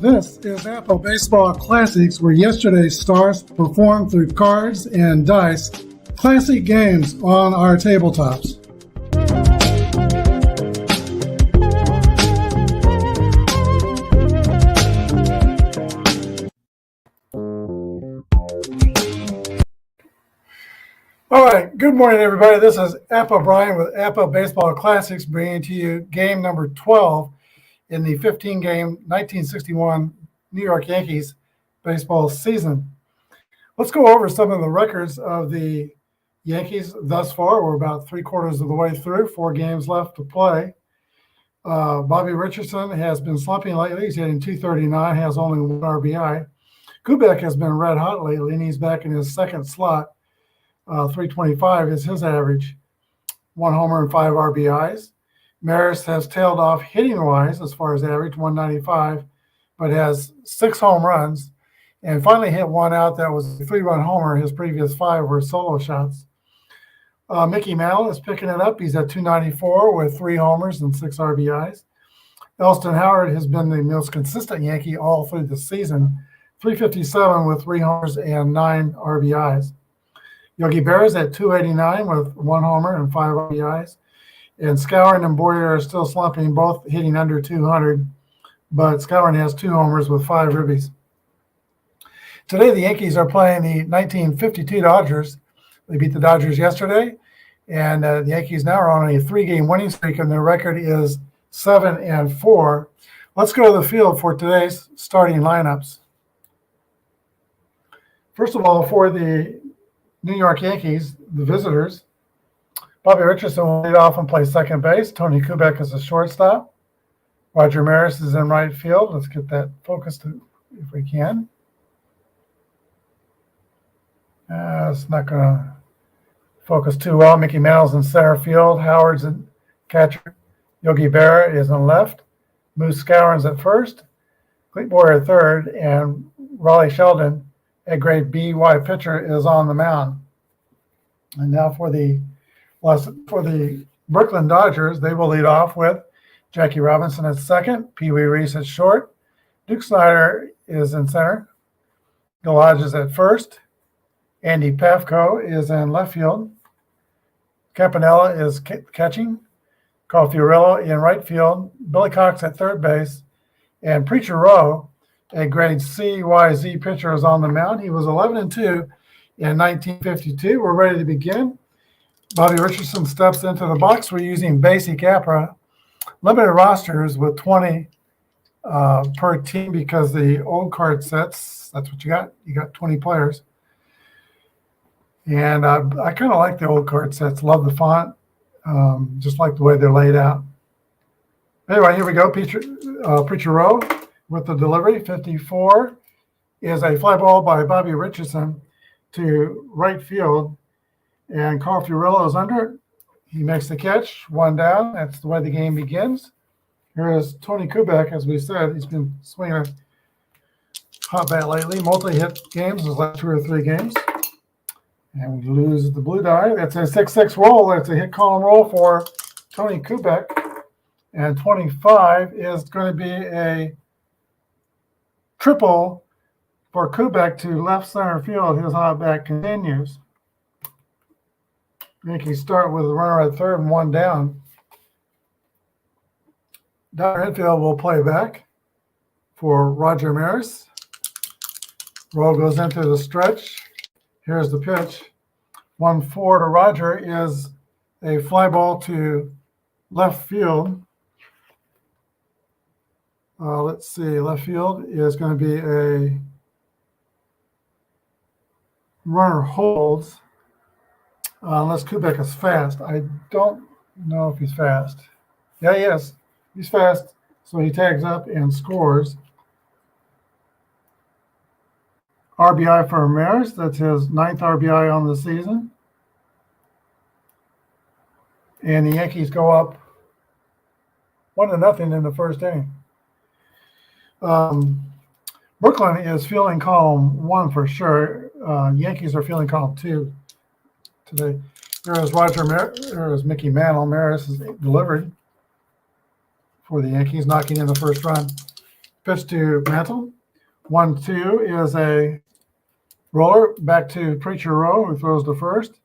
This is Apple Baseball Classics, where yesterday's stars performed through cards and dice. Classic games on our tabletops. All right, good morning, everybody. This is Apple Brian with Apple Baseball Classics, bringing to you game number 12 in the 15-game 1961 New York Yankees baseball season. Let's go over some of the records of the Yankees thus far. We're about three-quarters of the way through, 4 games left to play. Bobby Richardson has been slumping lately. He's hitting .239, has only 1 RBI. Kubek has been red hot lately, and he's back in his second slot. .325 is his average, 1 homer and 5 RBIs. Maris has tailed off hitting-wise as far as average, 195, but has 6 home runs, and finally hit one out that was a 3-run homer. His previous 5 were solo shots. Mickey Mantle is picking it up. He's at .294 with 3 homers and 6 RBIs. Elston Howard has been the most consistent Yankee all through the season, .357 with 3 homers and 9 RBIs. Yogi Berra's at .289 with 1 homer and 5 RBIs. And Skowron and Boyer are still slumping, both hitting under .200, but Skowron has 2 homers with 5 ribbies. Today, the Yankees are playing the 1952 Dodgers. They beat the Dodgers yesterday, and the Yankees now are on a 3-game winning streak, and their record is 7-4. Let's go to the field for today's starting lineups. First of all, for the New York Yankees, the visitors, Bobby Richardson will lead off and play second base. Tony Kubek is a shortstop. Roger Maris is in right field. Let's get that focused if we can. It's not going to focus too well. Mickey Mantle's in center field. Howard's in catcher. Yogi Berra is in left. Moose Skowron's at first. Clete Boyer at third. And Raleigh Sheldon, a grade B.Y. pitcher, is on the mound. And now for the Brooklyn Dodgers, they will lead off with Jackie Robinson at second, Pee Wee Reese at short, Duke Snider is in center, Gil Hodges at first, Andy Pafko is in left field, Campanella is catching, Carl Fiorillo in right field, Billy Cox at third base, and Preacher Rowe, a grade CYZ pitcher, is on the mound. He was 11-2 in 1952. We're ready to begin. Bobby Richardson steps into the box. We're using basic APRA, limited rosters with 20 per team because the old card sets, that's what you got. You got 20 players. And I kind of like the old card sets. Love the font. Just like the way they're laid out. Anyway, here we go. Preacher Rowe with the delivery. 54 is a fly ball by Bobby Richardson to right field. And Carl Fiorillo is under it. He makes the catch, 1 down. That's the way the game begins. Here is Tony Kubek, as we said. He's been swinging a hot bat lately. Multi-hit games, his last 2 or 3 games. And we lose the blue die. That's a 6-6 roll. That's a hit column roll for Tony Kubek. And 25 is going to be a triple for Kubek to left center field. His hot bat continues. Yankees start with a runner at third and 1 down. Down infield will play back for Roger Maris. Roll goes into the stretch. Here's the pitch. 1-4 to Roger is a fly ball to left field. Let's see. Left field is going to be a runner holds. Unless Kubek is fast. I don't know if he's fast. Yeah, he is. He's fast. So he tags up and scores. RBI for Maris. That's his 9th RBI on the season. And the Yankees go up 1-0 in the first inning. Brooklyn is fielding column 1 for sure. Yankees are fielding column 2. Today. There is Mickey Mantle. Maris is delivered for the Yankees, knocking in the first run. Pitch to Mantle. 1-2 is a roller back to Preacher Rowe, who throws to first.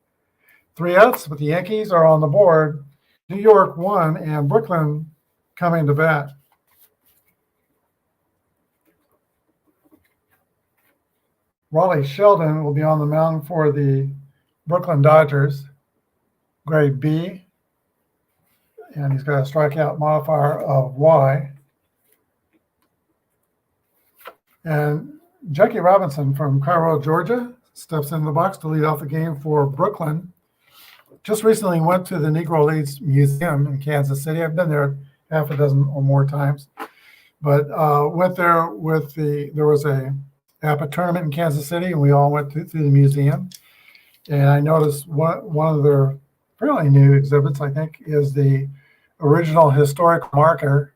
3 outs, but the Yankees are on the board. New York 1 and Brooklyn coming to bat. Raleigh Sheldon will be on the mound for the Brooklyn Dodgers, grade B, and he's got a strikeout modifier of Y. And Jackie Robinson from Cairo, Georgia, steps in the box to lead off the game for Brooklyn. Just recently went to the Negro Leagues Museum in Kansas City. I've been there half a dozen or more times, but went there with there was a APA tournament in Kansas City, and we all went through the museum. And I noticed one of their fairly new exhibits, I think, is the original historic marker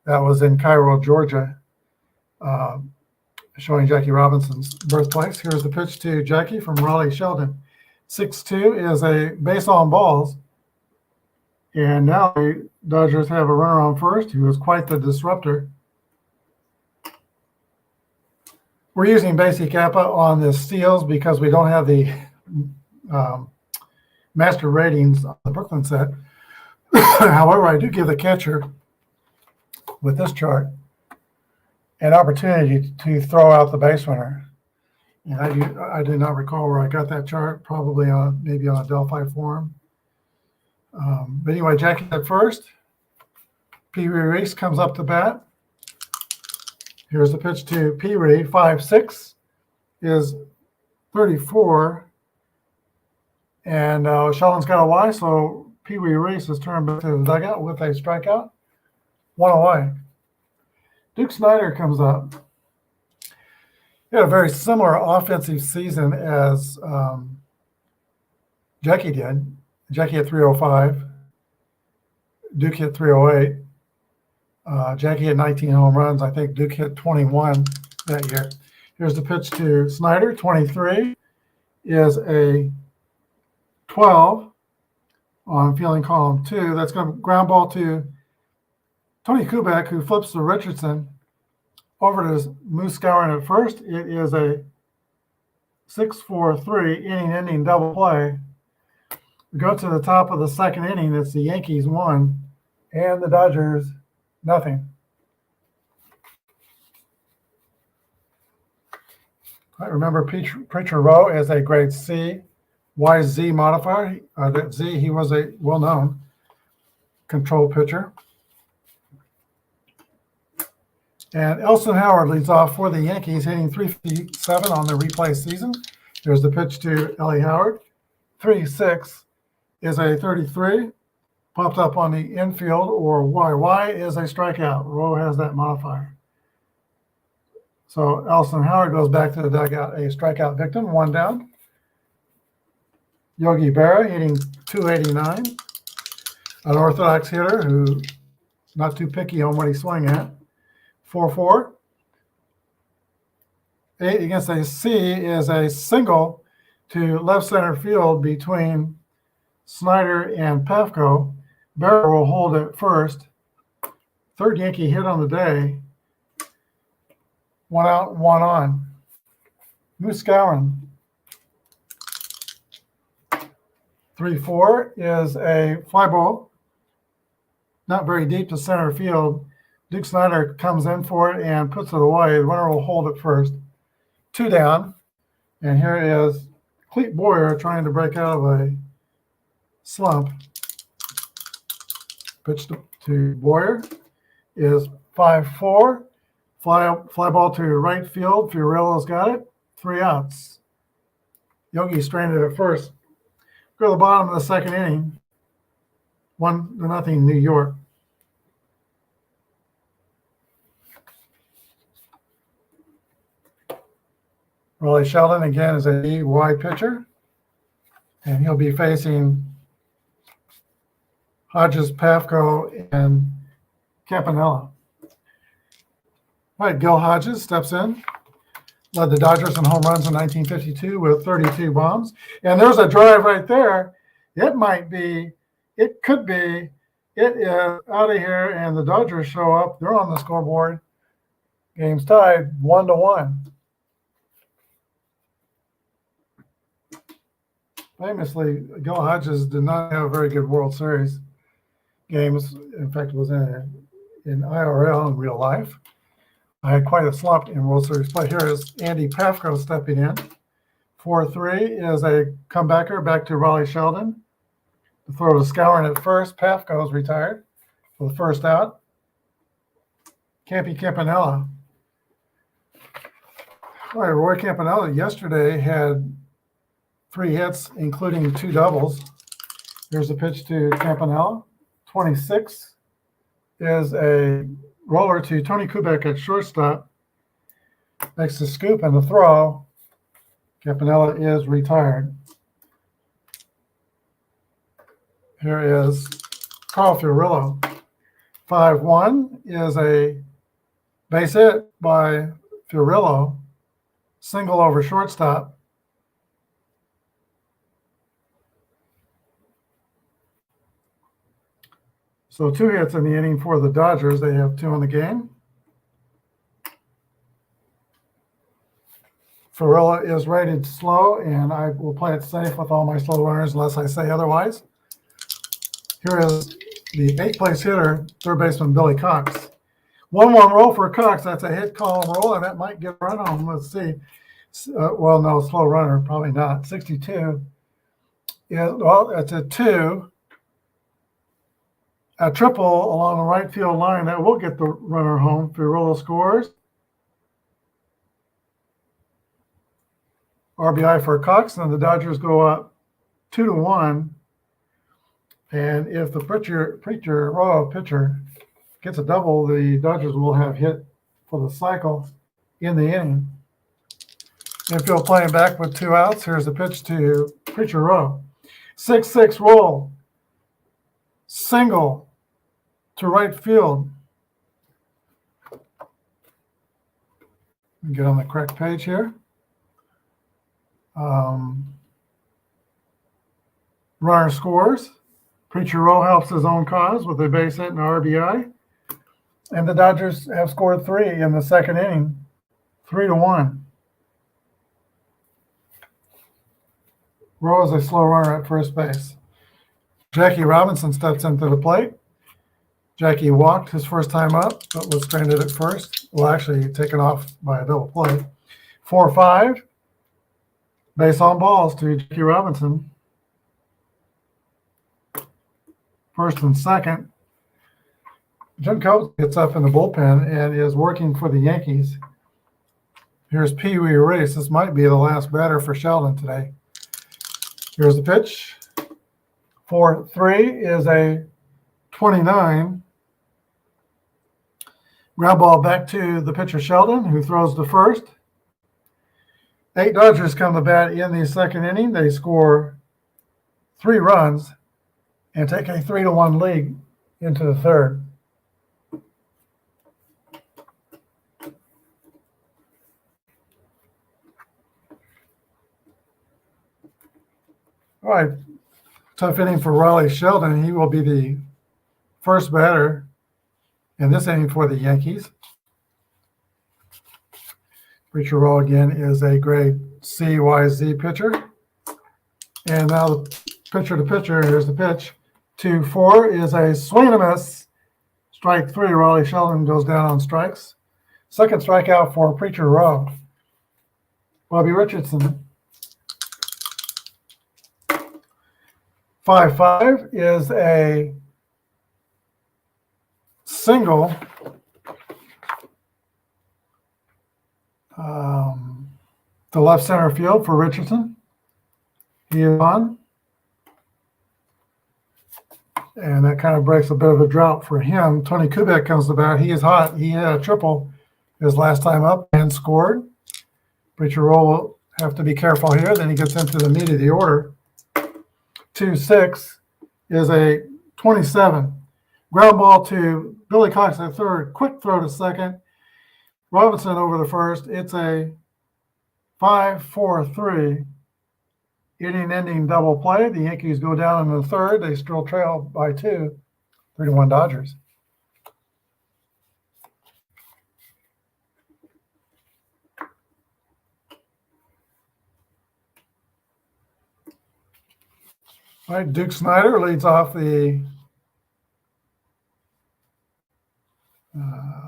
that was in Cairo, Georgia, showing Jackie Robinson's birthplace. Here's the pitch to Jackie from Raleigh Sheldon. 6-2 is a base on balls. And now the Dodgers have a runner on first, who is quite the disruptor. We're using basic APA on the steals because we don't have the master ratings on the Brooklyn set. However, I do give the catcher with this chart an opportunity to throw out the base runner. And I do not recall where I got that chart, probably maybe on a Delphi forum. But anyway, Jackie at first. Pee Wee Reese comes up to bat. Here's the pitch to Pee Wee. 5-6 is 34. And Sheldon's got a Y, so Pee Wee Reese is turned back to the dugout with a strikeout. 1 away. Duke Snider comes up. He had a very similar offensive season as Jackie did. Jackie hit 305. Duke hit 308. Jackie hit 19 home runs. I think Duke hit 21 that year. Here's the pitch to Snider. 23 is a 12 on fielding column 2. That's going to ground ball to Tony Kubek, who flips to Richardson. Over to Moose Scourin at first. It is a 6-4-3 inning double play. We go to the top of the second inning. It's the Yankees 1 and the Dodgers nothing. I remember Preacher Rowe as a grade C, YZ modifier. That Z, he was a well-known control pitcher. And Elson Howard leads off for the Yankees, hitting 357 on the replay season. There's the pitch to Ellie Howard. 3-6 is a 33. Popped up on the infield, or Y. Y is a strikeout. Rowe has that modifier. So Elson Howard goes back to the dugout, a strikeout victim, 1 down. Yogi Berra hitting 289. An orthodox hitter who's not too picky on what he's swinging at. 4-4. 8 against a C is a single to left center field between Snider and Pafko. Berra will hold it first. Third Yankee hit on the day. 1 out, 1 on. Moose Scourin. 3-4 is a fly ball. Not very deep to center field. Duke Snider comes in for it and puts it away. The runner will hold it first. 2 down. And here is Clete Boyer trying to break out of a slump. Pitch to Boyer is 5-4. Fly ball to right field. Fiorillo's got it. 3 outs. Yogi stranded at first. Go to the bottom of the second inning. 1-0 New York. Raleigh Sheldon again is a Y pitcher, and he'll be facing Hodges, Pafko, and Campanella. All right, Gil Hodges steps in, led the Dodgers in home runs in 1952 with 32 bombs. And there's a drive right there. It could be, it is out of here, and the Dodgers show up. They're on the scoreboard. Game's tied 1-1. Famously, Gil Hodges did not have a very good World Series games. In fact, it was in IRL in real life. I had quite a slump in World Series play. Here is Andy Pafko stepping in. 4-3 is a comebacker back to Raleigh Sheldon. The throw to Scourin at first. Pafko is retired for the first out. Campy Campanella. All right, Roy Campanella yesterday had 3 hits, including 2 doubles. Here's a pitch to Campanella. 26 is a roller to Tony Kubek at shortstop. Makes the scoop and the throw. Campanella is retired. Here is Carl Fiorillo. 5-1 is a base hit by Fiorillo. Single over shortstop. So 2 hits in the inning for the Dodgers. They have 2 in the game. Fiorillo is rated slow, and I will play it safe with all my slow runners unless I say otherwise. Here is the 8th place hitter, third baseman Billy Cox. 1-1 roll for Cox. That's a hit column roll, and that might get a run home. Let's see. Well, no, slow runner, probably not. 62. Yeah, well, it's a 2. A triple along the right field line. That will get the runner home. Fiorillo scores. RBI for Cox, and the Dodgers go up 2-1. And if the pitcher gets a double, the Dodgers will have hit for the cycle in the inning. Infield playing back with 2 outs. Here's a pitch to Preacher Rowe. 6-6 roll. Single to right field. Get on the correct page here. Runner scores. Preacher Rowe helps his own cause with a base hit and RBI. And the Dodgers have scored 3 in the second inning, 3-1. Rowe is a slow runner at first base. Jackie Robinson steps into the plate. Jackie walked his first time up, but was stranded at first. Well, actually taken off by a double play. 4-5. Base on balls to Jackie Robinson. First and second. Jim Coates gets up in the bullpen and is working for the Yankees. Here's Pee Wee Reese. This might be the last batter for Sheldon today. Here's the pitch. 4-3 is a 29. Ground ball back to the pitcher Sheldon, who throws to first. 8 Dodgers come to bat in the second inning. They score 3 runs and take a 3-1 lead into the third. All right, tough inning for Raleigh Sheldon. He will be the first batter in this inning for the Yankees. Preacher Rowe again is a grade CYZ pitcher. And now the pitcher to pitcher, here's the pitch. 2-4 is a swing and a miss. Strike 3, Raleigh Sheldon goes down on strikes. Second strikeout for Preacher Rowe. Bobby Richardson. 5-5 is a single to left center field for Richardson. He is on. And that kind of breaks a bit of a drought for him. Tony Kubek comes to bat. He is hot. He had a triple his last time up and scored. Preacher Rowe will have to be careful here. Then he gets into the meat of the order. 2-6 is a 27. Ground ball to Billy Cox at third. Quick throw to second. Robinson over the first. It's a 5-4-3 inning-ending double play. The Yankees go down in the third. They still trail by 2, 3-1 Dodgers. All right, Duke Snyder leads off the,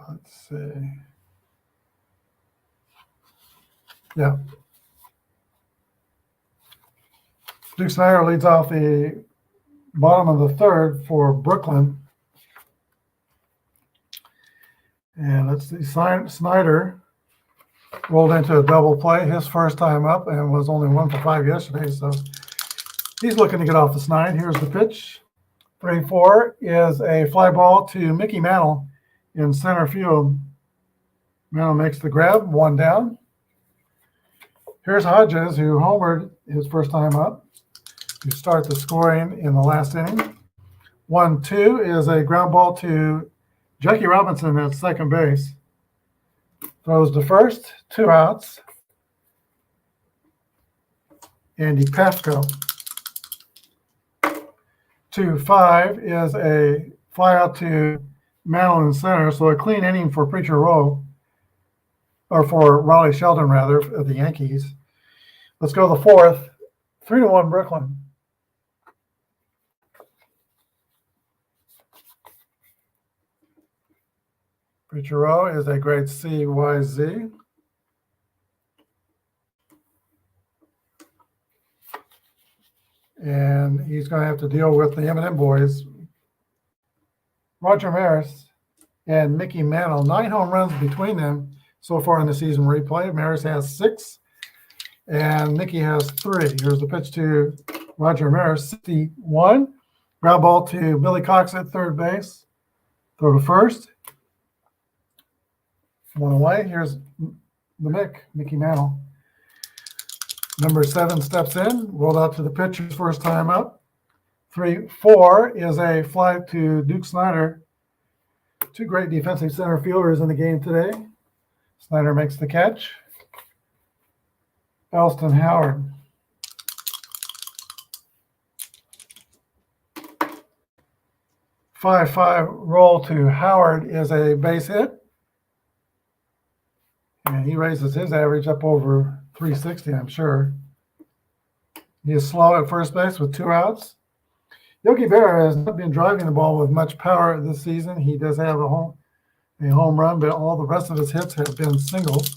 let's see. Yeah. Duke Snyder leads off the bottom of the third for Brooklyn. And let's see, Snyder rolled into a double play his first time up and was only 1 for 5 yesterday. So he's looking to get off the snide. Here's the pitch. 3-4 is a fly ball to Mickey Mantle in center field. Mantle makes the grab, 1 down. Here's Hodges, who homered his first time up to start the scoring in the last inning. 1-2 is a ground ball to Jackie Robinson at second base. Throws to first, 2 outs. Andy Pafko. 2-5 is a fly out to Mantle in center, so a clean inning for Preacher Rowe, or for Raleigh Sheldon rather, of the Yankees. Let's go to the fourth. 3-1 Brooklyn. Preacher Rowe is a grade CYZ. And he's going to have to deal with the M&M boys. Roger Maris and Mickey Mantle, 9 home runs between them so far in the season replay. Maris has 6, and Mickey has 3. Here's the pitch to Roger Maris, 61. Ground ball to Billy Cox at third base. Throw to first. 1 away. Here's the Mickey Mantle. Number 7 steps in, rolled out to the pitcher's first time up. 3-4 is a fly to Duke Snyder. 2 great defensive center fielders in the game today. Snyder makes the catch. Elston Howard. 5-5 roll to Howard is a base hit. And he raises his average up over 360, I'm sure. He is slow at first base with 2 outs. Yogi Berra has not been driving the ball with much power this season. He does have a home run, but all the rest of his hits have been singles.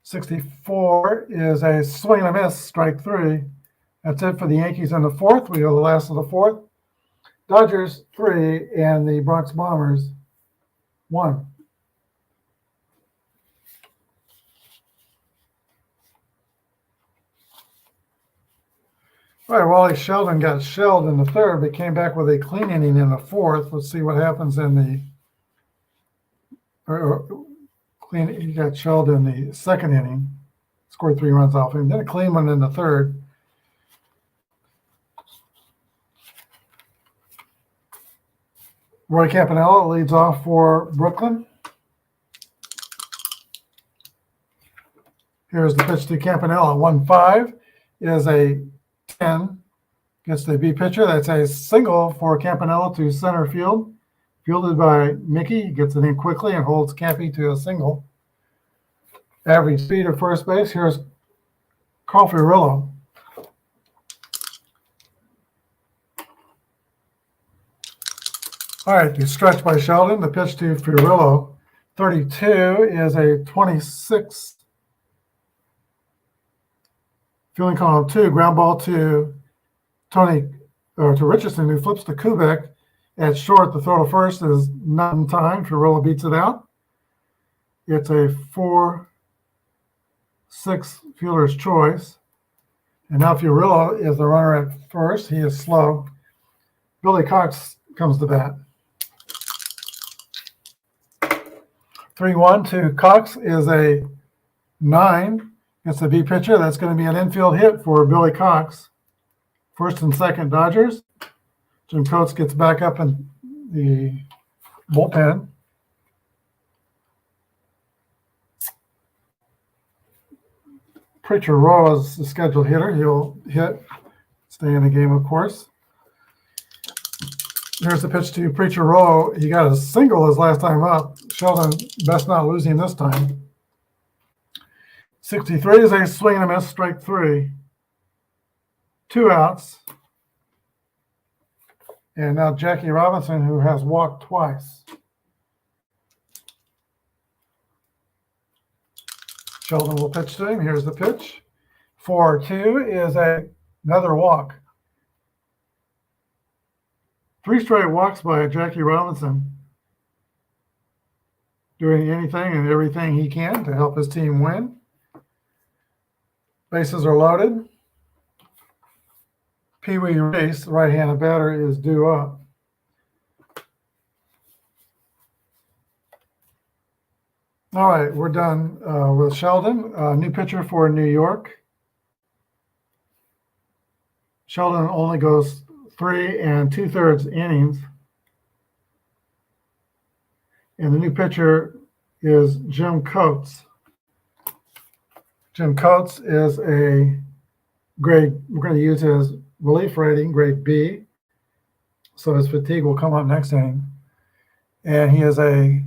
64 is a swing and a miss, strike 3. That's it for the Yankees in the fourth. We go to the last of the fourth. Dodgers 3 and the Bronx Bombers 1. All right, Raleigh Sheldon got shelled in the third, but came back with a clean inning in the fourth. Let's see what happens in he got shelled in the second inning, scored 3 runs off him, then a clean one in the third. Roy Campanella leads off for Brooklyn. Here's the pitch to Campanella. 1-5 is a 10. Gets the B pitcher. That's a single for Campanella to center field. Fielded by Mickey. He gets it in quickly and holds Campy to a single. Average speed at first base. Here's Carl Fiorillo. All right, the stretch by Sheldon. The pitch to Fiorillo. 32 is a 26. Fielding column 2, ground ball to Richardson, who flips to Kubek at short. The throw to first is not in time. Fiorillo beats it out. It's a 4-6 fielder's choice. And now Fiorillo is the runner at first. He is slow. Billy Cox comes to bat. 3-1 to Cox is a 9. It's the B pitcher. That's going to be an infield hit for Billy Cox. First and second Dodgers. Jim Coates gets back up in the bullpen. Preacher Rowe is the scheduled hitter. He'll hit, stay in the game, of course. Here's the pitch to Preacher Rowe. He got a single his last time up. Sheldon best not losing this time. 63 is a swing and a miss, strike 3. 2 outs. And now Jackie Robinson, who has walked twice. Sheldon will pitch to him. Here's the pitch. 4-2 is another walk. 3 straight walks by Jackie Robinson, doing anything and everything he can to help his team win. Bases are loaded. Pee Wee Reese, the right-handed batter, is due up. All right, we're done with Sheldon. New pitcher for New York. Sheldon only goes 3 2/3 innings. And the new pitcher is Jim Coates. Jim Coates is a grade, we're going to use his relief rating, grade B. So his fatigue will come up next inning. And he is a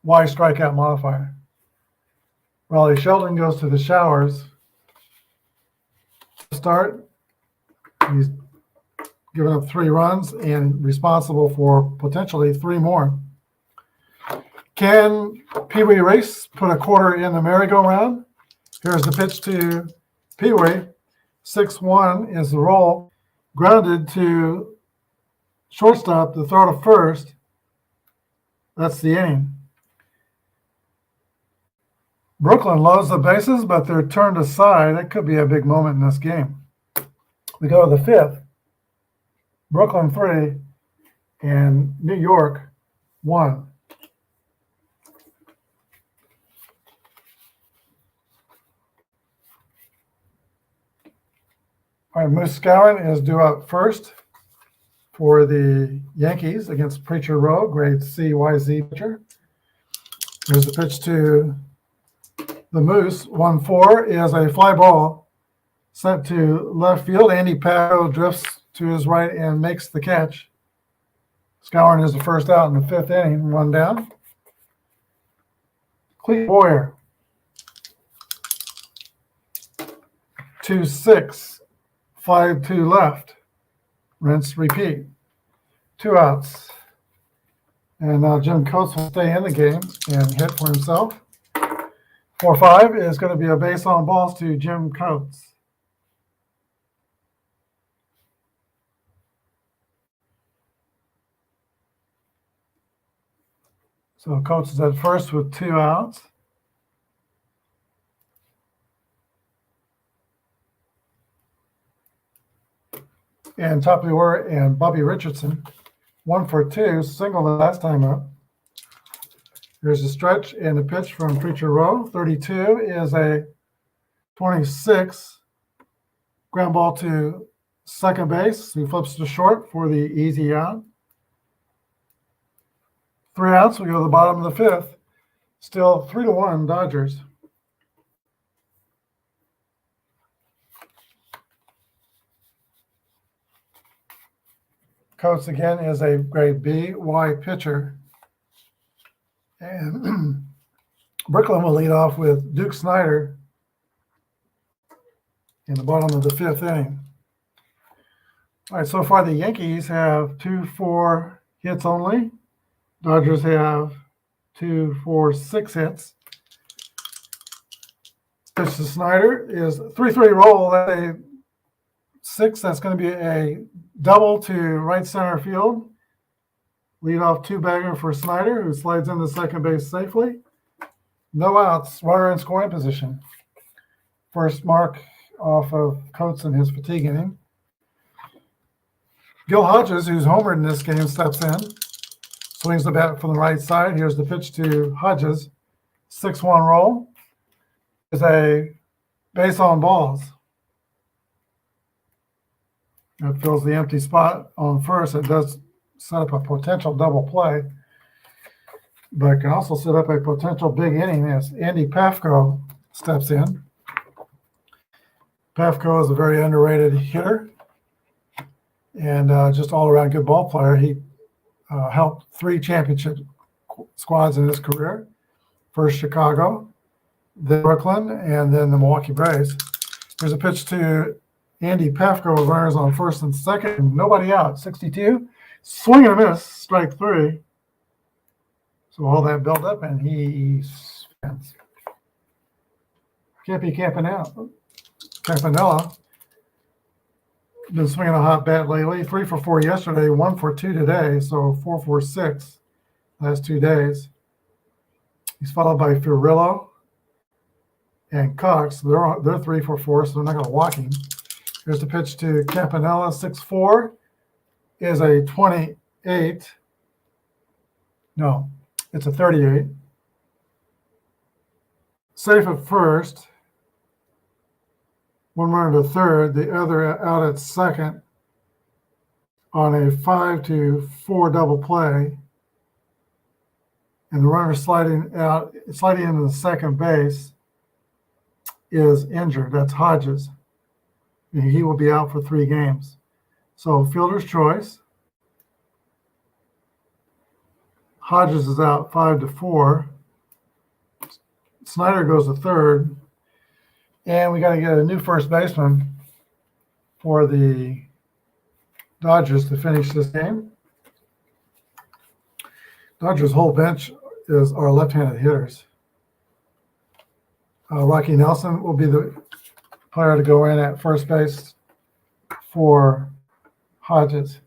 Y strikeout modifier. Raleigh Sheldon goes to the showers. To start, he's given up 3 runs and responsible for potentially 3 more. Can Pee Wee Reese put a quarter in the merry-go-round? Here's the pitch to Pee Wee. 6-1 is the roll. Grounded to shortstop, the throw to first. That's the inning. Brooklyn loads the bases, but they're turned aside. That could be a big moment in this game. We go to the 5th. Brooklyn 3 and New York 1. All right, Moose Skowron is due up first for the Yankees against Preacher Row, grade CYZ pitcher. Here's the pitch to the Moose. 1-4 is a fly ball sent to left field. Andy Paco drifts to his right and makes the catch. Skowron is the first out in the 5th inning, 1 down. Clete Boyer. 2-6. 5-2 left. Rinse, repeat. 2 outs. And now Jim Coates will stay in the game and hit for himself. 4-5 is going to be a base on balls to Jim Coates. So Coates is at first with 2 outs. And top of the order, and Bobby Richardson, 1 for 2, single the last time up. Here's a stretch and a pitch from Preacher Row. 32 is a 26 ground ball to second base. He flips to short for the easy out. 3 outs. We go to the bottom of the 5th. Still 3-1 Dodgers. Coates again is a grade B Y pitcher. And Brooklyn will lead off with Duke Snyder in the bottom of the 5th inning. All right, so far the Yankees have 2 for hits only. Dodgers have 2 for 6 hits. Pitch to Snyder is 3-3 roll. That's a 6. That's going to be a double to right center field. Lead off 2-bagger for Snyder, who slides into second base safely. No outs, runner in scoring position. First mark off of Coates in his fatigue inning. Gil Hodges, who's homered in this game, steps in. Swings the bat from the right side. Here's the pitch to Hodges. 6-1 roll. Is a base on balls. That fills the empty spot on first. It does set up a potential double play, but it can also set up a potential big inning as Andy Pafko steps in. Pafko is a very underrated hitter and just all-around good ball player. He helped 3 championship squads in his career. First Chicago, then Brooklyn, and then the Milwaukee Braves. Here's a pitch to Andy Pafko with runners on first and second. Nobody out. 62. Swing and a miss. Strike 3. So all that built up, and he spins. Can't be Campanella. Been swinging a hot bat lately. 3 for 4 yesterday, 1 for 2 today, so 4 for 6 last 2 days. He's followed by Furillo and Cox. They're 3 for 4, so they're not going to walk him. Here's the pitch to Campanella. 6-4 is a 28. No, it's a 38. Safe at first. One runner to third, the other out at second on a 5-4 double play. And the runner sliding into the second base is injured. That's Hodges. And he will be out for 3 games. So fielder's choice. Hodges is out 5-4. Snyder goes to third. And we got to get a new first baseman for the Dodgers to finish this game. Dodgers' whole bench are left-handed hitters. Rocky Nelson will be the player to go in at first base for Hodges.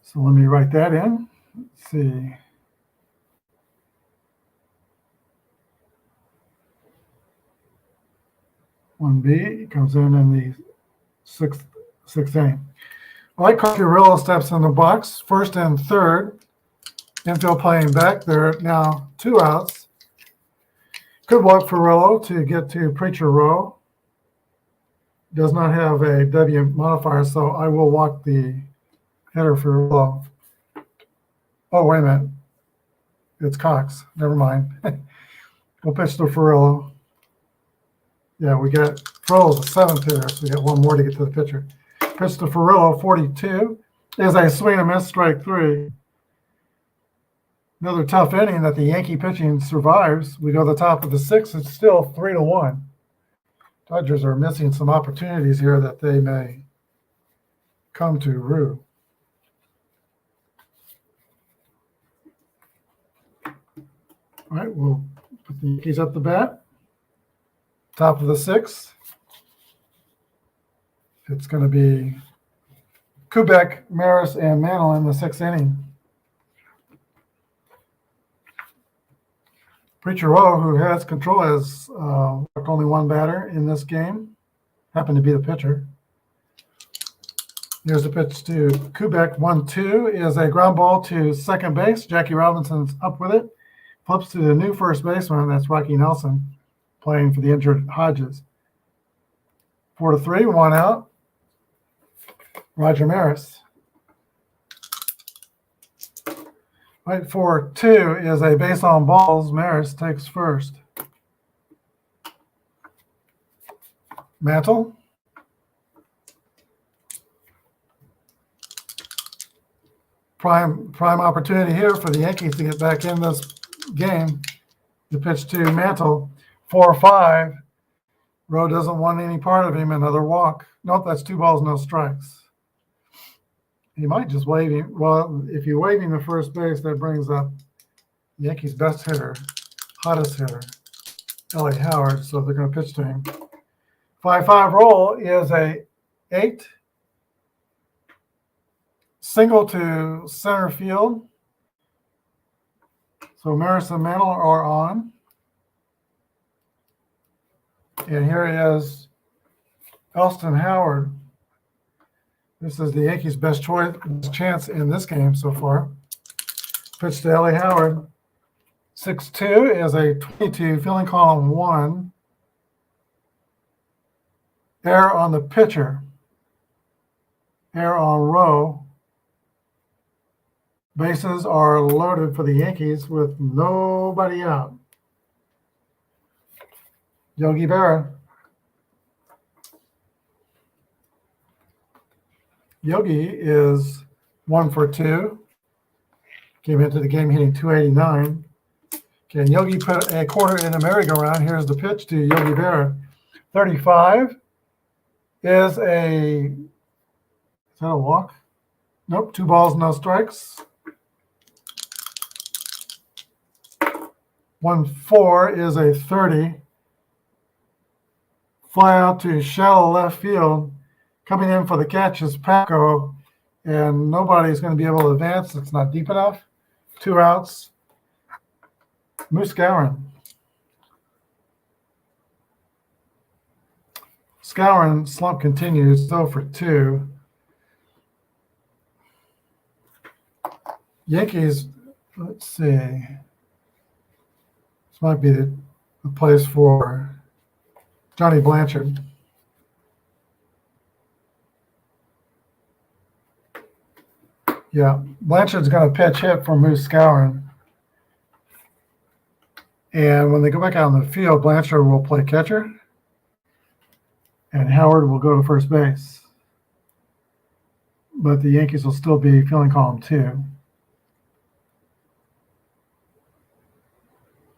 So let me write that in. Let's see. One B comes in the sixth inning. Mike Curillo steps in the box, first and third. Infield playing back. There are now 2 outs. Could walk Furillo to get to Preacher Row. Does not have a W modifier, so I will walk the hitter Furillo. Oh, wait a minute. It's Cox. Never mind. We'll pitch to Furillo. Yeah, we got Furillo's a 7th hitter, so we got 1 more to get to the pitcher. Pitch to Furillo, 42. Is a swing and a miss, strike 3. Another tough inning that the Yankee pitching survives. We go to the top of the 6th. It's still 3-1. Dodgers are missing some opportunities here that they may come to rue. All right, we'll put the Yankees up the bat. Top of the 6th. It's going to be Kubek, Maris, and Mantle in the 6th inning. Preacher Rowe, who has control, has only 1 batter in this game. Happened to be the pitcher. Here's the pitch to Kubek. 1-2 is a ground ball to second base. Jackie Robinson's up with it. Flips to the new first baseman. That's Rocky Nelson, playing for the injured Hodges. 4-3, 1 out. Roger Maris. Right, 4-2 is a base on balls. Maris takes first. Mantle. Prime opportunity here for the Yankees to get back in this game. The pitch to Mantle. 4-5. Rowe doesn't want any part of him. Another walk. Nope, that's 2 balls, no strikes. He might just wave him. Well, if you wave him to first base, that brings up Yankees' best hitter, hottest hitter, Ellie Howard. So they're going to pitch to him. 5-5 roll is a 8. Single to center field. So Maris and Mantle are on. And here is Elston Howard. This is the Yankees' best chance in this game so far. Pitch to Ellie Howard. 6-2 is a 22, filling column 1. Error on the pitcher. Error on Rowe. Bases are loaded for the Yankees with nobody out. Yogi Berra. Yogi is 1 for 2. Came into the game hitting .289. Can Yogi put a quarter in a merry-go-round? Here's the pitch to Yogi Berra. 35 is a walk? Nope, 2 balls, no strikes. 1-4 is a 30. Fly out to shallow left field. Coming in for the catch is Paco, and nobody's going to be able to advance. It's not deep enough. 2 outs. Moose Skowron. Skowron slump continues, 0-for-2. Yankees, let's see. This might be the place for Johnny Blanchard. Yeah, Blanchard's going to pitch hit for Moose Skowron. And when they go back out on the field, Blanchard will play catcher. And Howard will go to first base. But the Yankees will still be filling column 2.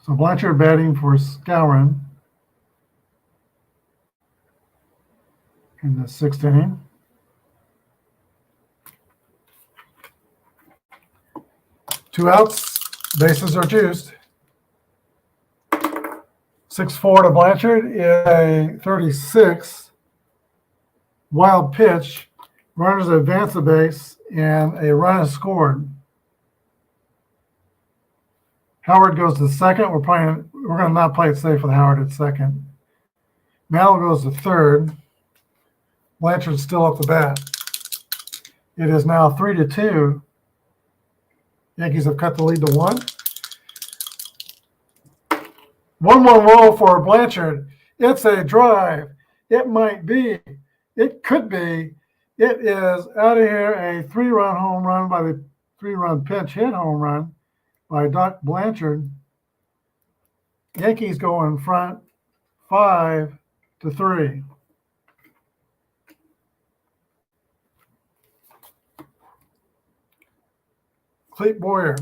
So Blanchard batting for Skowron in the 6th inning. Two outs, bases are juiced. 6-4 to Blanchard is a 36. Wild pitch. Runners advance the base, and a run is scored. Howard goes to second. We're going to not play it safe with Howard at second. Mal goes to third. Blanchard's still up the bat. It is now 3-2. Yankees have cut the lead to 1. 1-1 roll for Blanchard. It's a drive. It might be. It could be. It is out of here, a 3-run home run by the 3-run pinch hit home run by Doc Blanchard. Yankees go in front 5-3. Clete Boyer.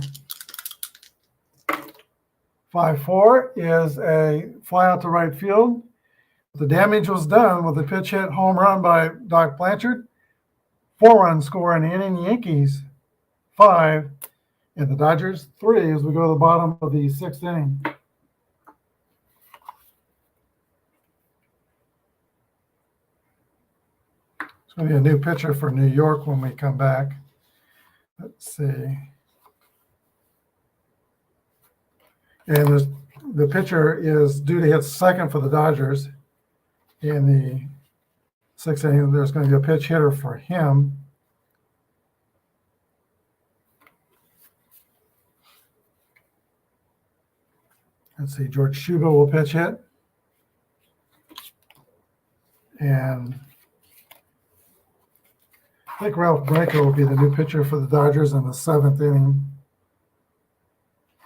5-4 is a fly out to right field. The damage was done with a pitch hit home run by Doc Blanchard. 4-run score in the inning. Yankees 5 and the Dodgers 3 as we go to the bottom of the 6th inning. It's going to be a new pitcher for New York when we come back. Let's see. And the pitcher is due to hit second for the Dodgers in the 6th inning. There's going to be a pitch hitter for him. Let's see, George Shuba will pitch hit. And I think Ralph Branco will be the new pitcher for the Dodgers in the 7th inning.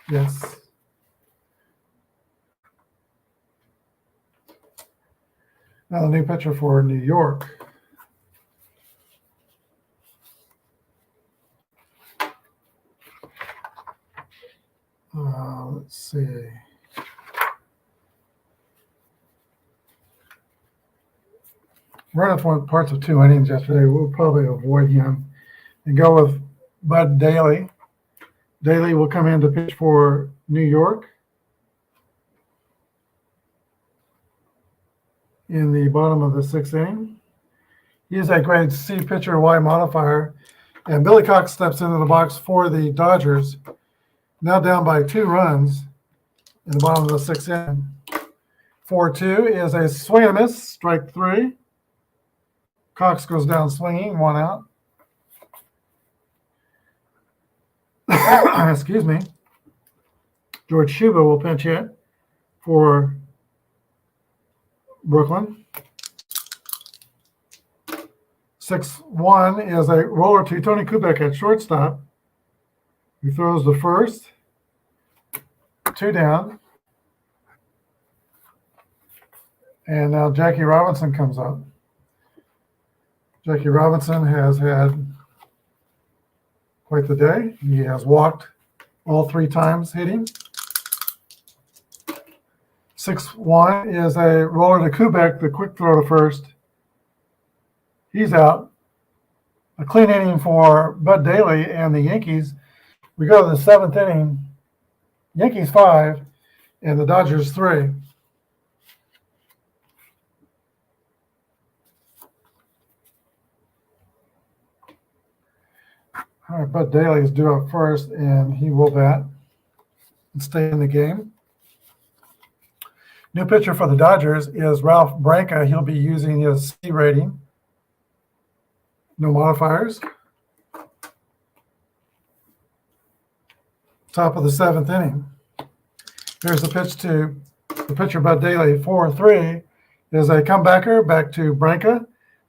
Yes. Now the new pitcher for New York. Let's see. Run off parts of 2 innings yesterday. We'll probably avoid him and go with Bud Daly. Daly will come in to pitch for New York in the bottom of the 6th inning. He is a grade C pitcher, Y modifier, and Billy Cox steps into the box for the Dodgers. Now down by 2 runs in the bottom of the 6th inning. 4-2 is a swing and a miss, strike 3. Cox goes down swinging, 1 out. Excuse me. George Shuba will pinch hit for Brooklyn. 6-1 is a roller to Tony Kubek at shortstop. He throws the first. 2 down. And now Jackie Robinson comes up. Jackie Robinson has had quite the day. He has walked all 3 times hitting. 6-1 is a roller to Kubek, the quick throw to first. He's out. A clean inning for Bud Daly and the Yankees. We go to the 7th inning. Yankees 5 and the Dodgers 3. All right, Bud Daly is due up first, and he will bat and stay in the game. New pitcher for the Dodgers is Ralph Branca. He'll be using his C rating. No modifiers. Top of the 7th inning. Here's the pitch to the pitcher, Bud Daly. 4-3 is a comebacker back to Branca.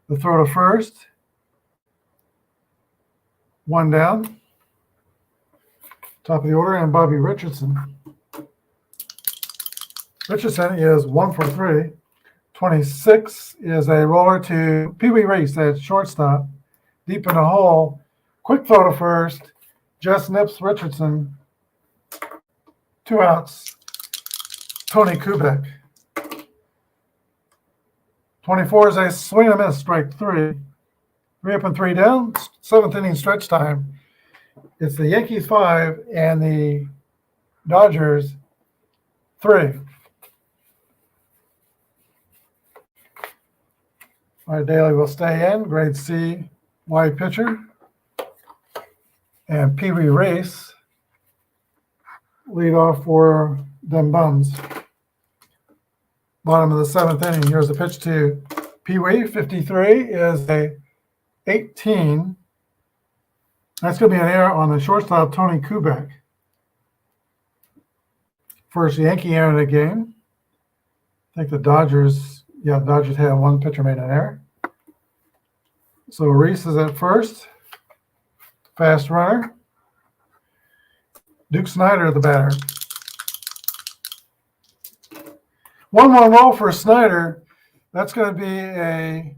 The throw to first. 1 down. Top of the order, and Bobby Richardson. Richardson is 1 for 3. 26 is a roller to Pee Wee Reese at shortstop. Deep in the hole. Quick throw to first. Just nips Richardson. 2 outs. Tony Kubek. 24 is a swing and a miss, strike 3. 3 up and 3 down. 7th inning stretch time. It's the Yankees 5 and the Dodgers 3. All right, Daly will stay in. Grade C, wide pitcher. And Pee Wee Reese lead off for them Bums. Bottom of the 7th inning. Here's the pitch to Pee Wee. 53 is a 18. That's going to be an error on the shortstop, Tony Kubek. First Yankee error of the game. I think the Dodgers had one pitcher made an error. So Reese is at first. Fast runner. Duke Snider, the batter. 1-1 roll for Snider. That's going to be a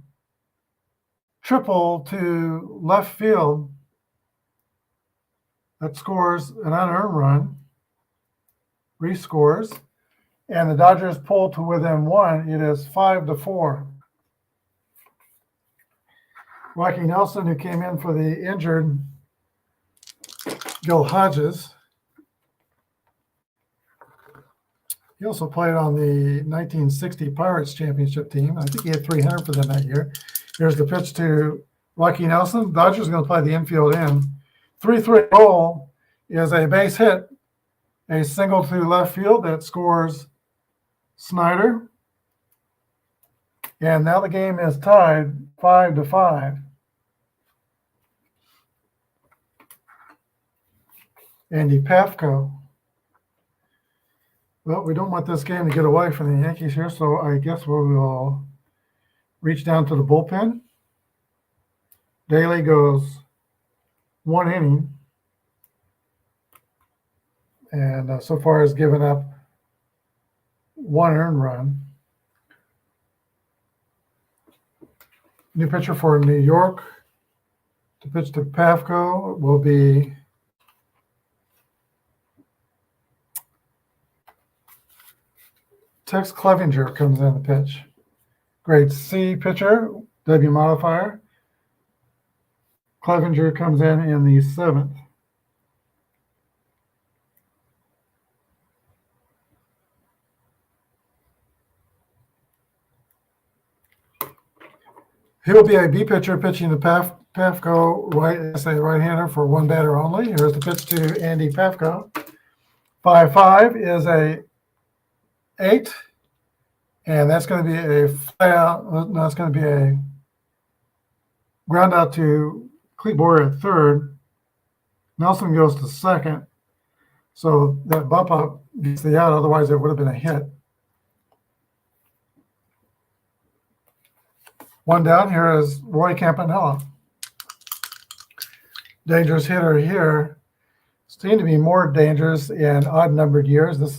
triple to left field. That scores an unearned run. Reese scores. And the Dodgers pull to within 1. It is 5-4. Rocky Nelson, who came in for the injured Gil Hodges. He also played on the 1960 Pirates championship team. I think he had 300 for them that year. Here's the pitch to Rocky Nelson. Dodgers are going to play the infield in. 3-3 roll is a base hit. A single to left field that scores Snider. And now the game is tied 5-5. Andy Pafko. Well, we don't want this game to get away from the Yankees here, so I guess we will reach down to the bullpen. Daly goes 1 inning. And so far has given up 1 earned run. New pitcher for New York to pitch to Pafko will be Tex Clevenger comes in the pitch. Grade C pitcher, W modifier. Clevenger comes in the 7th. He will be a B pitcher pitching to Pafko, right-hander for 1 batter only. Here's the pitch to Andy Pafko. 5-5 is a 8, and that's going to be a fly out. No, it's going to be a ground out to Clete Boyer at 3rd. Nelson goes to 2nd, so that bump up gets the out. Otherwise, it would have been a hit. 1 down. Here is Roy Campanella. Dangerous hitter here. Seemed to be more dangerous in odd-numbered years. This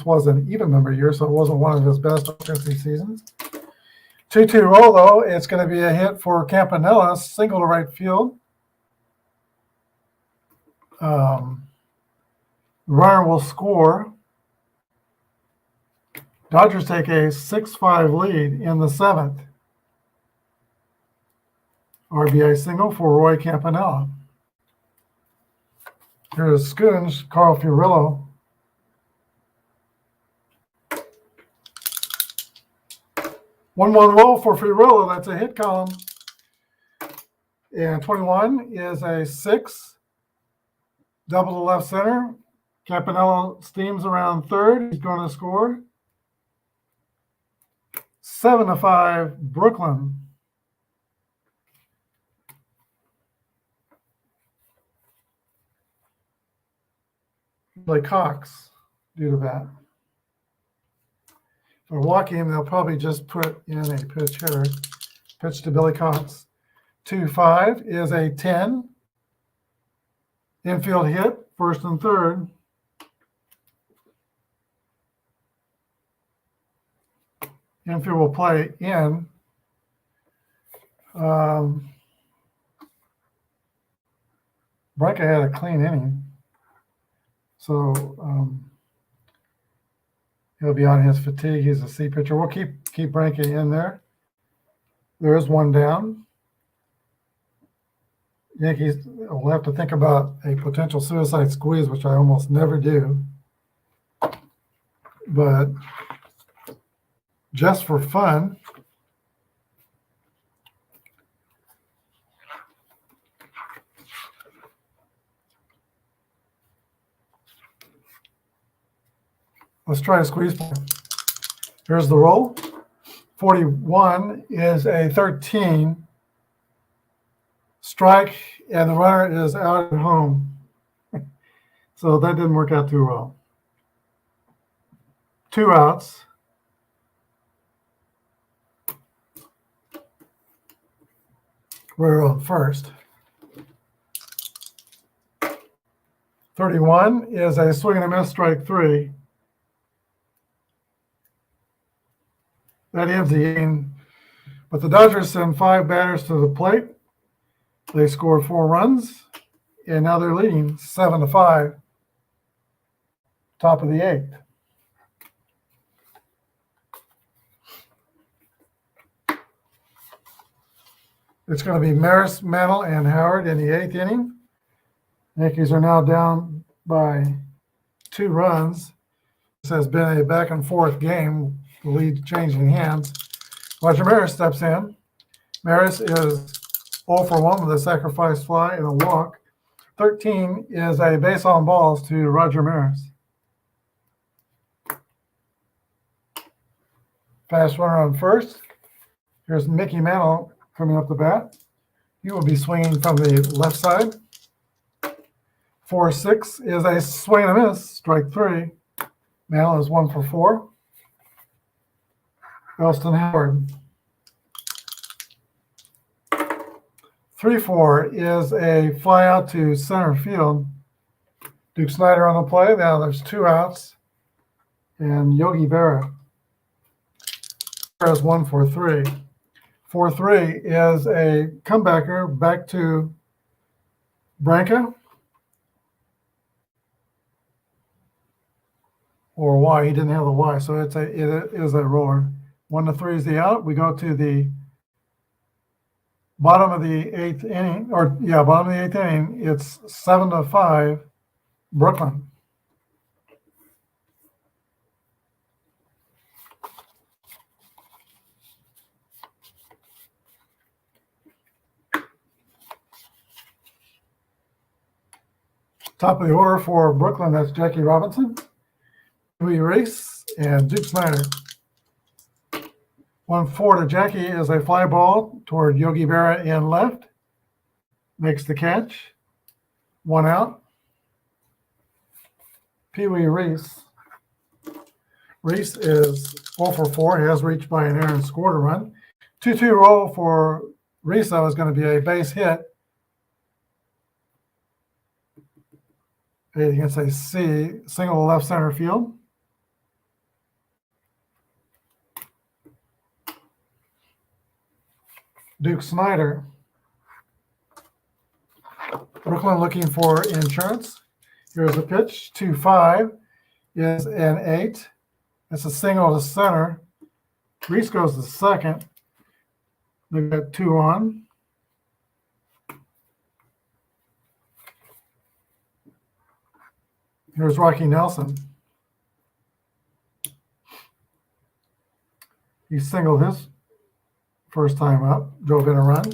was an even-numbered year, so it wasn't one of his best offensive seasons. 2-2 roll, though. It's going to be a hit for Campanella, single to right field. Runner will score. Dodgers take a 6-5 lead in the seventh. RBI single for Roy Campanella. Here's Scoons, Carl Furillo. One roll for Furillo. That's a hit column. And 21 is a 6. Double to left center. Campanella steams around third. He's going to score. 7-5, Brooklyn. Billy Cox due to that. For walking, they'll probably just put in a pitch hitter. Pitch to Billy Cox. 2-5 is a 10. Infield hit, first and third. Infield will play in. Branca had a clean inning. So he'll be on his fatigue. He's a C pitcher. We'll keep Branca in there. There is one down. Yankees will have to think about a potential suicide squeeze, which I almost never do. But just for fun, let's try a squeeze play. Here's the roll. 41 is a 13. Strike, and the runner is out at home. So that didn't work out too well. 2 outs. We're on first. 31 is a swing and a miss, strike 3. That ends the inning. But the Dodgers send 5 batters to the plate. They scored 4 runs, and now they're leading 7-5. Top of the 8th. It's going to be Maris, Mantle, and Howard in the 8th inning. Yankees are now down by 2 runs. This has been a back and forth game, the lead changing hands. Roger Maris steps in. Maris is 0 for 1 with a sacrifice fly and a walk. 13 is a base on balls to Roger Maris. Fast runner on first. Here's Mickey Mantle coming up the bat. He will be swinging from the left side. 4-6 is a swing and a miss, strike 3. Mantle is 1 for 4. Elston Howard. 3-4 is a fly out to center field. Duke Snyder on the play. Now there's 2 outs. And Yogi Berra. Berra's 1 for 3. 4-3 is a comebacker back to Branca. Or Y. He didn't have the Y, so it is a roller. 1-3 is the out. We go to the bottom of the 8th inning, bottom of the 8th inning. It's 7-5, Brooklyn. Top of the order for Brooklyn, that's Jackie Robinson, Louis Reese, and Duke Snyder. 1-4 to Jackie is a fly ball toward Yogi Berra in left. Makes the catch. 1 out. Pee Wee Reese. Reese is 0 for 4. He has reached by an error and scored a run. 2-2 roll for Reese. That was going to be a base hit. Against a C, single to left center field. Duke Snyder. Brooklyn looking for insurance. Here's a pitch. 2-5 is an 8. It's a single to center. Reese goes to second. They've got 2 on. Here's Rocky Nelson. He singled his first time up, drove in a run.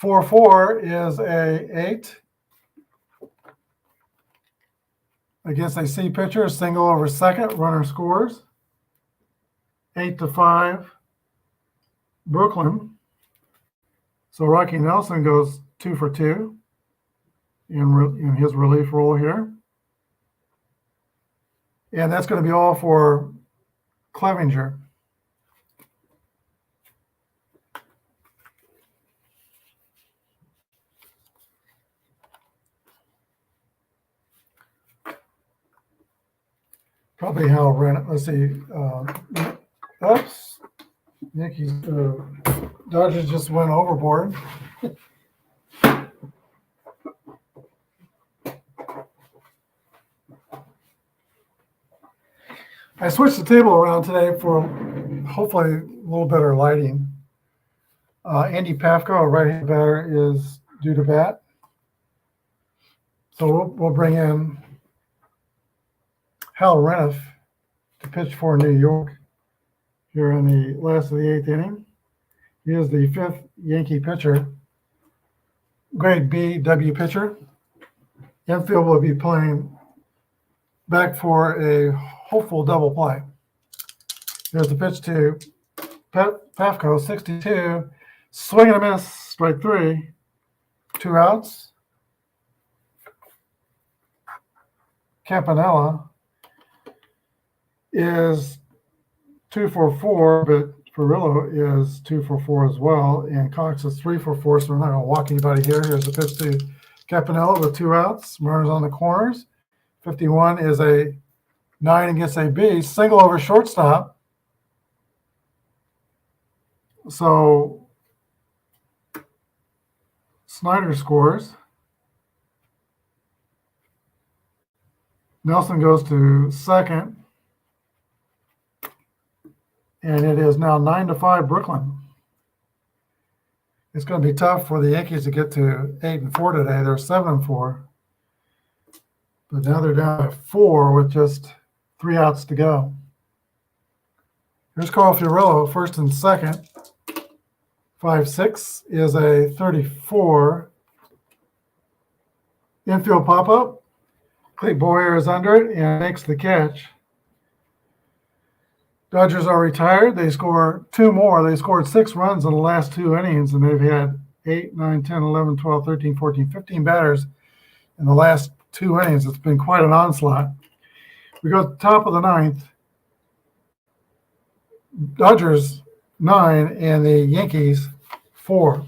4-4 is a 8 against a C pitcher, single over second, runner scores. 8-5, Brooklyn. So Rocky Nelson goes 2 for 2 in his relief role here. And that's going to be all for Clevenger. Probably how Ren. Let's see. Oops. Yankees. Dodgers just went overboard. I switched the table around today for hopefully a little better lighting. Andy Pafko, a right-handed batter, is due to bat. So we'll bring in Hal Reniff to pitch for New York here in the last of the 8th inning. He is the 5th Yankee pitcher, grade B W pitcher. Infield will be playing back for a hopeful double play. There's the pitch to Pafko, 62, swing and a miss, strike 3, 2 outs. Campanella is 2 for 4, but Perillo is 2 for 4 as well, and Cox is 3 for 4, so we're not going to walk anybody here. Here's the pitch to Campanella with 2 outs, runners on the corners. 51 is a 9 against a B, single over shortstop. So Snyder scores. Nelson goes to second. And it is now 9-5 Brooklyn. It's going to be tough for the Yankees to get to 8-4 today. They're 7-4. But now they're down at 4 with just 3 outs to go. Here's Carl Fiorillo, first and second. 5-6 is a 34. Infield pop-up. Clete Boyer is under it and makes the catch. Dodgers are retired. They score 2 more. They scored 6 runs in the last 2 innings, and they've had 8, 9, 10, 11, 12, 13, 14, 15 batters in the last 2 innings. It's been quite an onslaught. We go to the top of the 9th. Dodgers 9 and the Yankees 4.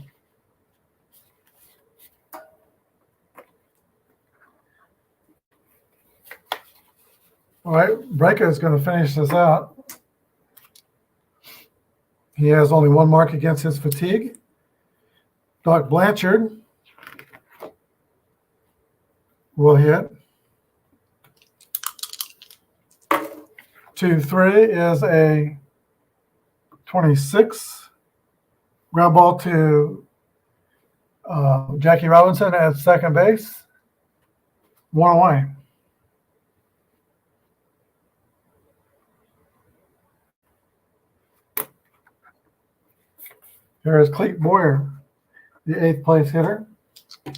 All right, Breca is going to finish this out. He has only 1 mark against his fatigue. Doc Blanchard will hit. 2-3 is a 26. Ground ball to Jackie Robinson at second base. 1 away. Here is Clete Boyer, the 8th place hitter. The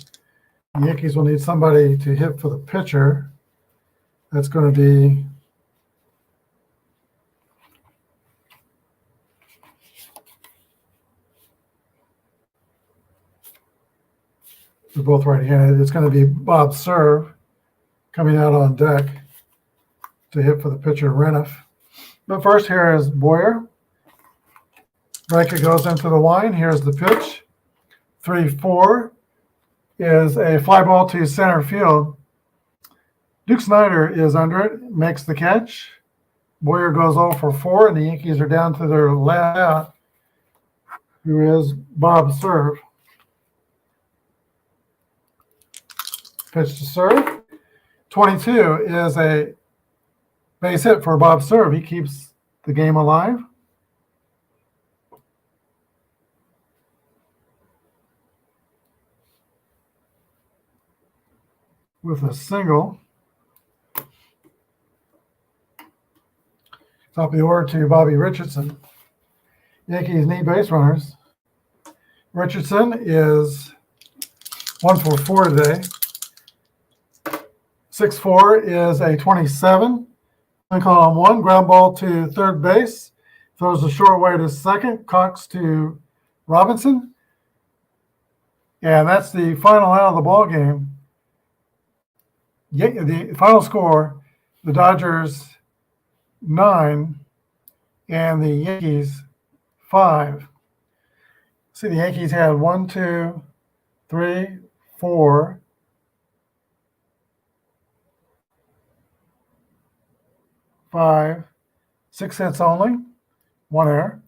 Yankees will need somebody to hit for the pitcher. That's going to be they're both right-handed. It's going to be Bob Serve coming out on deck to hit for the pitcher, Reniff. But first, here is Boyer. Breca goes into the line. Here's the pitch. 3-4 is a fly ball to center field. Duke Snyder is under it, makes the catch. Boyer goes 0 for 4, and the Yankees are down to their last out, who is Bob Serve. Pitch to Serve. 22 is a base hit for Bob Serve. He keeps the game alive. With a single. Top of the order to Bobby Richardson. Yankees need base runners. Richardson is 1 for 4 today. 6-4 is a 27. Call on 1. Ground ball to third base. Throws a short way to second. Cox to Robinson. And that's the final out of the ball game. The final score, the Dodgers 9 and the Yankees 5. See, the Yankees had 1, 2, 3, 4, 5, 6 hits only, 1 error.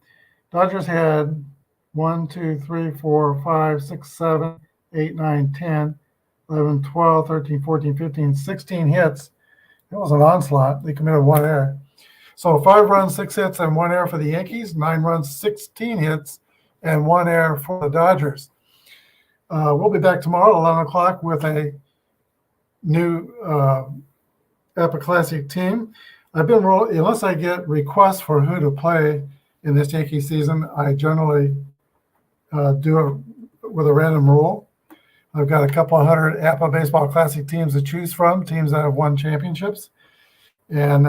Dodgers had 1, 2, 3, 4, 5, 6, 7, 8, 9, 10, 11, 12, 13, 14, 15, 16 hits. It was an onslaught. They committed 1 error. So 5 runs, 6 hits, and 1 error for the Yankees. 9 runs, 16 hits, and 1 error for the Dodgers. We'll be back tomorrow at 11 o'clock with a new Epic Classic team. Unless I get requests for who to play in this Yankee season, I generally do it with a random rule. I've got a couple of hundred APA Baseball Classic teams to choose from, teams that have won championships, and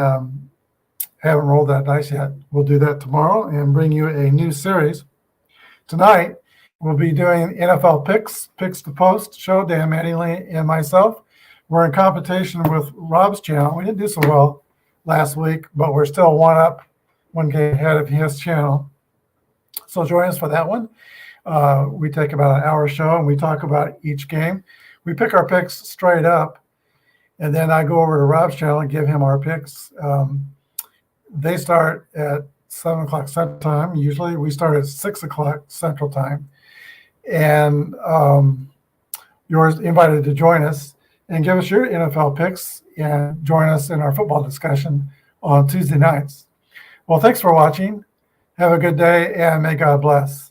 haven't rolled that dice yet. We'll do that tomorrow and bring you a new series. Tonight, we'll be doing NFL Picks to Post show, Dan Mattingly and myself. We're in competition with Rob's channel. We didn't do so well last week, but we're still one game ahead of his channel. So join us for that one. We take about an hour show and we talk about each game. We pick our picks straight up, and then I go over to Rob's channel and give him our picks. They start at 7 o'clock Central Time. Usually we start at 6 o'clock Central Time. And you're invited to join us and give us your NFL picks and join us in our football discussion on Tuesday nights. Well, thanks for watching. Have a good day, and may God bless.